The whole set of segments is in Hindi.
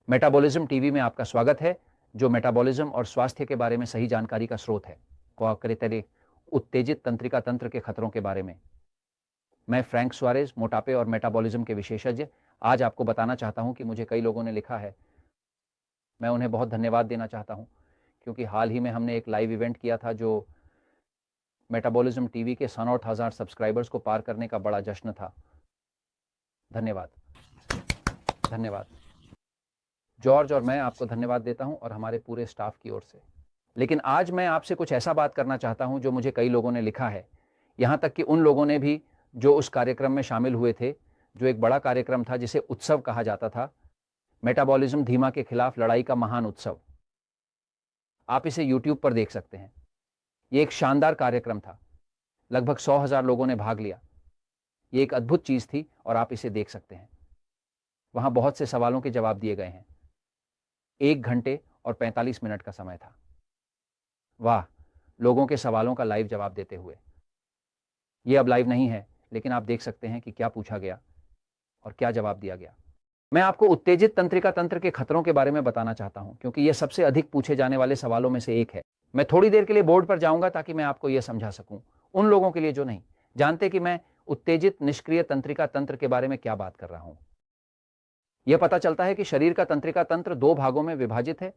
मेटाबॉलिज्म टीवी में आपका स्वागत है, जो मेटाबॉलिज्म और स्वास्थ्य के बारे में सही जानकारी का स्रोत है। तेरे उत्तेजित तंत्रिका तंत्र के खतरों के बारे में मैं फ्रैंक सुआरेज, मोटापे और मेटाबॉलिज्म के विशेषज्ञ, आज आपको बताना चाहता हूं कि मुझे कई लोगों ने लिखा है। मैं उन्हें बहुत धन्यवाद देना चाहता हूं, क्योंकि हाल ही में हमने एक लाइव इवेंट किया था जो मेटाबॉलिज्म टीवी के 67,000 सब्सक्राइबर्स को पार करने का बड़ा जश्न था। धन्यवाद, धन्यवाद। जॉर्ज और मैं आपको धन्यवाद देता हूं और हमारे पूरे स्टाफ की ओर से। लेकिन आज मैं आपसे कुछ ऐसा बात करना चाहता हूं जो मुझे कई लोगों ने लिखा है, यहां तक कि उन लोगों ने भी जो उस कार्यक्रम में शामिल हुए थे, जो एक बड़ा कार्यक्रम था जिसे उत्सव कहा जाता था, मेटाबॉलिज्म धीमा के खिलाफ लड़ाई का महान उत्सव। आप इसे YouTube पर देख सकते हैं। ये एक शानदार कार्यक्रम था, लगभग 100,000 लोगों ने भाग लिया। ये एक अद्भुत चीज थी और आप इसे देख सकते हैं। वहां बहुत से सवालों के जवाब दिए गए हैं। 1 घंटे और 45 मिनट का समय था। वाह, लोगों के सवालों का लाइव जवाब देते हुए। ये अब लाइव नहीं है, लेकिन आप देख सकते हैं कि क्या पूछा गया और क्या जवाब दिया गया। मैं आपको उत्तेजित तंत्रिका तंत्र के खतरों के बारे में बताना चाहता हूं, क्योंकि यह सबसे अधिक पूछे जाने वाले सवालों में से एक है। मैं थोड़ी देर के लिए बोर्ड पर जाऊंगा ताकि मैं आपको यह समझा सकूं, उन लोगों के लिए जो नहीं जानते कि मैं उत्तेजित निष्क्रिय तंत्रिका तंत्र के बारे में क्या बात कर रहा हूं। यह पता चलता है कि शरीर का तंत्रिका तंत्र 2 भागों में विभाजित है।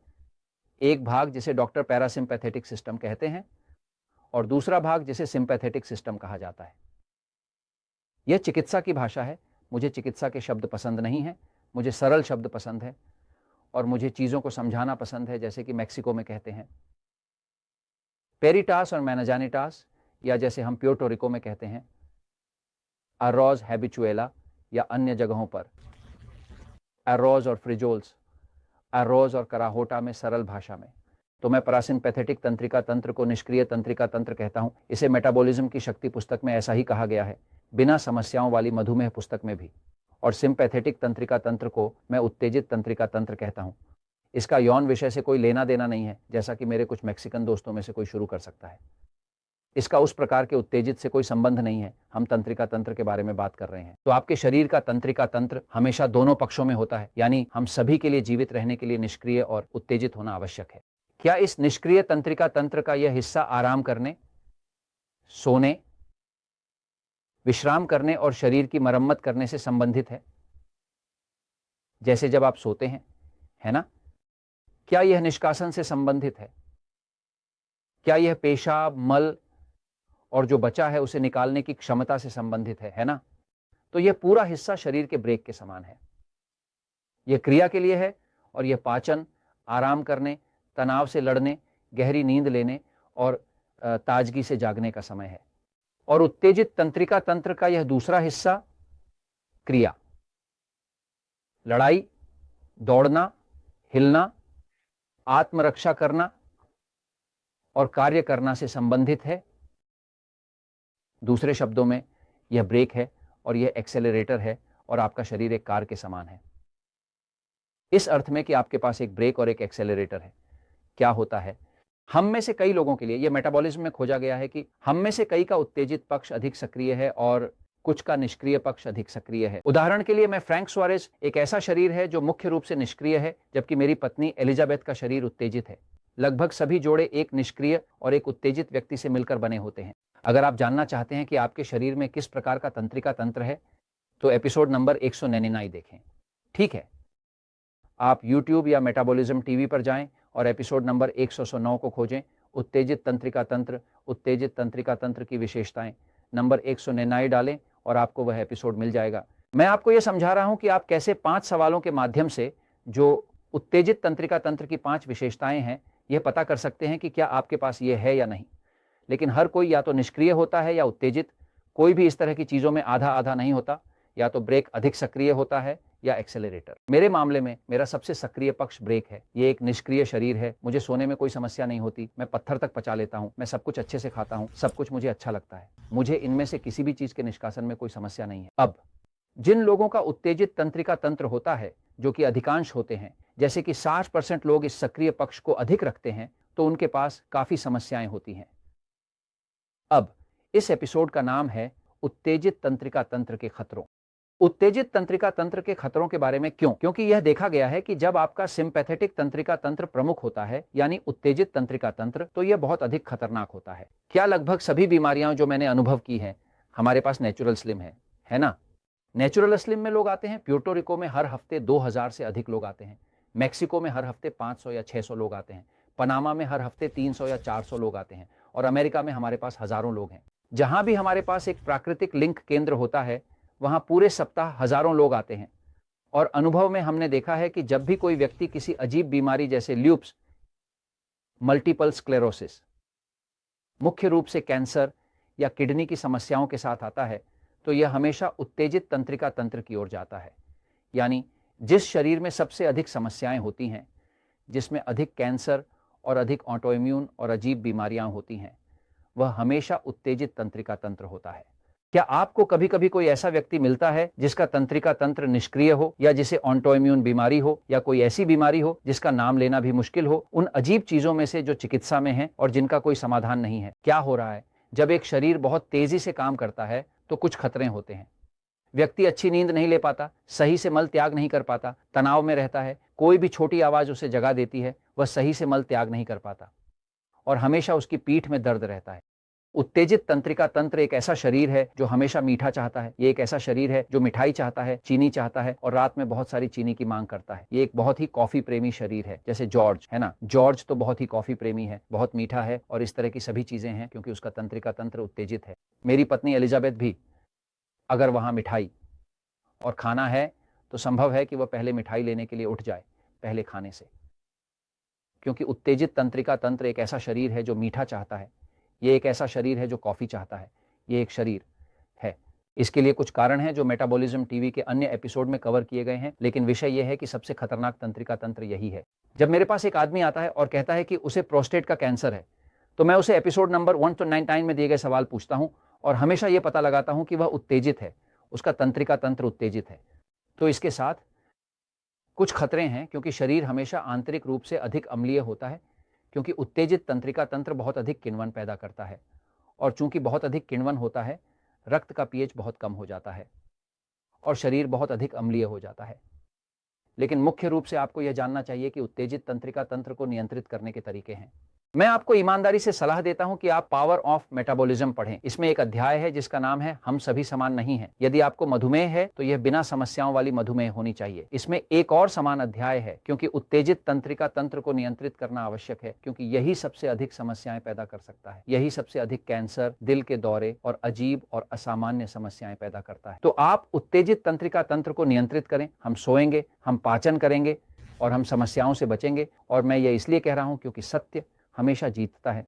एक भाग जिसे डॉक्टर पैरासिम्पैथेटिक सिस्टम कहते हैं और दूसरा भाग जिसे सिंपैथेटिक सिस्टम कहा जाता है। यह चिकित्सा की भाषा है। मुझे चिकित्सा के शब्द पसंद नहीं है, मुझे सरल शब्द पसंद है और मुझे चीजों को समझाना पसंद है, जैसे कि मैक्सिको में कहते हैं पेरिटास और मैनाजानिटास, या जैसे हम प्यूर्टो रिको में कहते हैं अरोज हैबिचुएला, या अन्य जगहों पर एरोज और फ्रिजोल्स, एरोज और कराहोटा में सरल भाषा में। तो मैं पैरासिम्पैथेटिक तंत्रिका तंत्र को निष्क्रिय तंत्रिका तंत्र कहता हूं। इसे मेटाबॉलिज्म की शक्ति पुस्तक में ऐसा ही कहा गया है, बिना समस्याओं वाली मधुमेह पुस्तक में भी। और सिंपैथेटिक तंत्रिका तंत्र को मैं उत्तेजित तंत्रिका तंत्र कहता हूं। इसका यौन विषय से कोई लेना देना नहीं है, जैसा कि मेरे कुछ मैक्सिकन दोस्तों में से कोई शुरू कर सकता है। इसका उस प्रकार के उत्तेजित से कोई संबंध नहीं है। हम तंत्रिका तंत्र के बारे में बात कर रहे हैं। तो आपके शरीर का तंत्रिका तंत्र हमेशा दोनों पक्षों में होता है, यानी हम सभी के लिए जीवित रहने के लिए निष्क्रिय और उत्तेजित होना आवश्यक है। क्या इस निष्क्रिय तंत्रिका तंत्र का यह हिस्सा आराम करने, सोने, विश्राम करने और शरीर की मरम्मत करने से संबंधित है? जैसे जब आप सोते हैं, है ना? क्या यह निष्कासन से संबंधित है? क्या यह पेशाब, मल और जो बचा है उसे निकालने की क्षमता से संबंधित है ना? तो यह पूरा हिस्सा शरीर के ब्रेक के समान है। यह क्रिया के लिए है और यह पाचन, आराम करने, तनाव से लड़ने, गहरी नींद लेने और ताजगी से जागने का समय है। और उत्तेजित तंत्रिका तंत्र का यह दूसरा हिस्सा क्रिया, लड़ाई, दौड़ना, हिलना, आत्मरक्षा करना और कार्य करना से संबंधित है। दूसरे शब्दों में यह ब्रेक है और यह एक्सेलरेटर है और आपका शरीर एक कार के समान है, इस अर्थ में कि आपके पास एक ब्रेक और एक एक्सेलरेटर है। क्या होता है, हम में से कई लोगों के लिए, यह मेटाबॉलिज्म में खोजा गया है कि हम में से कई का उत्तेजित पक्ष अधिक सक्रिय है और कुछ का निष्क्रिय पक्ष अधिक सक्रिय है। उदाहरण के लिए मैं फ्रैंक सुआरेज एक ऐसा शरीर है जो मुख्य रूप से निष्क्रिय है, जबकि मेरी पत्नी एलिजाबेथ का शरीर उत्तेजित है। लगभग सभी जोड़े एक निष्क्रिय और एक उत्तेजित व्यक्ति से मिलकर बने होते हैं। अगर आप जानना चाहते हैं कि आपके शरीर में किस प्रकार का तंत्रिका तंत्र है, तो एपिसोड नंबर 199 देखें। ठीक है, आप YouTube या मेटाबॉलिज्म टीवी पर जाएं और एपिसोड नंबर 109 को खोजें, उत्तेजित तंत्रिका तंत्र, उत्तेजित तंत्रिका तंत्र की विशेषताएं, नंबर 199 डालें और आपको वह एपिसोड मिल जाएगा। मैं आपको यह समझा रहा हूं कि आप कैसे 5 सवालों के माध्यम से जो उत्तेजित तंत्रिका तंत्र की 5 विशेषताएं हैं, यह पता कर सकते हैं कि क्या आपके पास यह है या नहीं। लेकिन हर कोई या तो निष्क्रिय होता है या उत्तेजित, कोई भी इस तरह की चीजों में आधा आधा नहीं होता। या तो ब्रेक अधिक सक्रिय होता है या एक्सेलरेटर। मेरे मामले में मेरा सबसे सक्रिय पक्ष ब्रेक है। ये एक निष्क्रिय शरीर है, मुझे सोने में कोई समस्या नहीं होती, मैं पत्थर तक पचा लेता हूं, मैं सब कुछ अच्छे से खाता हूं, सब कुछ मुझे अच्छा लगता है, मुझे इनमें से किसी भी चीज के निष्कासन में कोई समस्या नहीं है। अब जिन लोगों का उत्तेजित तंत्रिका तंत्र होता है, जो कि अधिकांश होते हैं, जैसे कि 60% लोग इस सक्रिय पक्ष को अधिक रखते हैं, तो उनके पास काफी समस्याएं होती हैं। अब इस एपिसोड का नाम है उत्तेजित तंत्रिका तंत्र के खतरों। उत्तेजित तंत्रिका तंत्र के खतरों के बारे में क्यों? क्योंकि यह देखा गया है कि जब आपका सिंपैथेटिक तंत्रिका तंत्र प्रमुख होता है, यानी उत्तेजित तंत्रिका तंत्र, तो यह बहुत अधिक खतरनाक होता है। क्या लगभग सभी बीमारियां जो मैंने अनुभव की हैं, हमारे पास नेचुरल स्लिम है ना? नेचुरल स्लिम में लोग आते हैं। प्यूर्टो रिको में हर हफ्ते 2000 से अधिक लोग आते हैं। मैक्सिको में हर हफ्ते 500 या 600 लोग आते हैं। पनामा में हर हफ्ते 300 या 400 लोग आते हैं। और अमेरिका में हमारे पास हजारों लोग हैं। जहां भी हमारे पास एक प्राकृतिक लिंक केंद्र होता है, वहां पूरे सप्ताह हजारों लोग आते हैं। और अनुभव में हमने देखा है कि जब भी कोई व्यक्ति किसी अजीब बीमारी जैसे ल्यूप्स, मल्टीपल स्क्लेरोसिस, मुख्य रूप से कैंसर या किडनी की समस्याओं के साथ आता है, तो यह हमेशा उत्तेजित तंत्रिका तंत्र की ओर जाता है। यानी जिस शरीर में सबसे अधिक समस्याएं होती हैं, जिसमें अधिक कैंसर और अधिक ऑटोइम्यून और अजीब बीमारियां होती हैं, वह हमेशा उत्तेजित तंत्रिका तंत्र होता है। क्या आपको कभी कभी कोई ऐसा व्यक्ति मिलता है जिसका तंत्रिका तंत्र निष्क्रिय हो, या जिसे ऑटोइम्यून बीमारी हो, या कोई ऐसी बीमारी हो जिसका नाम लेना भी मुश्किल हो, उन अजीब चीजों में से जो चिकित्सा में है और जिनका कोई समाधान नहीं है? क्या हो रहा है? जब एक शरीर बहुत तेजी से काम करता है तो कुछ खतरे होते हैं। व्यक्ति अच्छी नींद नहीं ले पाता, सही से मल त्याग नहीं कर पाता, तनाव में रहता है, कोई भी छोटी आवाज उसे जगा देती है, वह सही से मल त्याग नहीं कर पाता, और हमेशा उसकी पीठ में दर्द रहता है। उत्तेजित तंत्रिका तंत्र एक ऐसा शरीर है जो हमेशा मीठा चाहता है। ये एक ऐसा शरीर है जो मिठाई चाहता है, चीनी चाहता है, और रात में बहुत सारी चीनी की मांग करता है। ये एक बहुत ही कॉफी प्रेमी शरीर है, जैसे जॉर्ज है ना। जॉर्ज तो बहुत ही कॉफी प्रेमी है, बहुत मीठा है, और इस तरह की सभी चीजें हैं क्योंकि उसका तंत्रिका तंत्र उत्तेजित है। मेरी पत्नी एलिजाबेथ भी, अगर वहां मिठाई और खाना है तो संभव है कि वह पहले मिठाई लेने के लिए उठ जाए पहले खाने से, क्योंकि उत्तेजित तंत्रिका तंत्र एक ऐसा शरीर है जो मीठा चाहता है। ये एक ऐसा शरीर है जो कॉफी चाहता है। ये एक शरीर है। इसके लिए कुछ कारण हैं जो मेटाबॉलिज्म टीवी के अन्य एपिसोड में कवर किए गए हैं, लेकिन विषय यह है कि सबसे खतरनाक तंत्रिका तंत्र यही है। जब मेरे पास एक आदमी आता है और कहता है कि उसे प्रोस्टेट का कैंसर है, तो मैं उसे एपिसोड नंबर 199 में दिए गए सवाल पूछता हूं और हमेशा यह पता लगाता हूं कि वह उत्तेजित है, उसका तंत्रिका तंत्र उत्तेजित है। तो इसके साथ कुछ खतरे हैं, क्योंकि शरीर हमेशा आंतरिक रूप से अधिक अम्लीय होता है, क्योंकि उत्तेजित तंत्रिका तंत्र बहुत अधिक किण्वन पैदा करता है, और चूंकि बहुत अधिक किण्वन होता है, रक्त का पीएच बहुत कम हो जाता है और शरीर बहुत अधिक अम्लीय हो जाता है। लेकिन मुख्य रूप से आपको यह जानना चाहिए कि उत्तेजित तंत्रिका तंत्र को नियंत्रित करने के तरीके हैं। मैं आपको ईमानदारी से सलाह देता हूं कि आप पावर ऑफ मेटाबॉलिज्म पढ़ें। इसमें एक अध्याय है जिसका नाम है हम सभी समान नहीं हैं। यदि आपको मधुमेह है तो यह बिना समस्याओं वाली मधुमेह होनी चाहिए। इसमें एक और समान अध्याय है, क्योंकि उत्तेजित तंत्रिका तंत्र को नियंत्रित करना आवश्यक है, क्योंकि यही सबसे अधिक समस्याएं पैदा कर सकता है। यही सबसे अधिक कैंसर, दिल के दौरे और अजीब और असामान्य समस्याएं पैदा करता है। तो आप उत्तेजित तंत्रिका तंत्र को नियंत्रित करें। हम सोएंगे, हम पाचन करेंगे और हम समस्याओं से बचेंगे। और मैं ये इसलिए कह रहा हूं क्योंकि सत्य हमेशा जीतता है।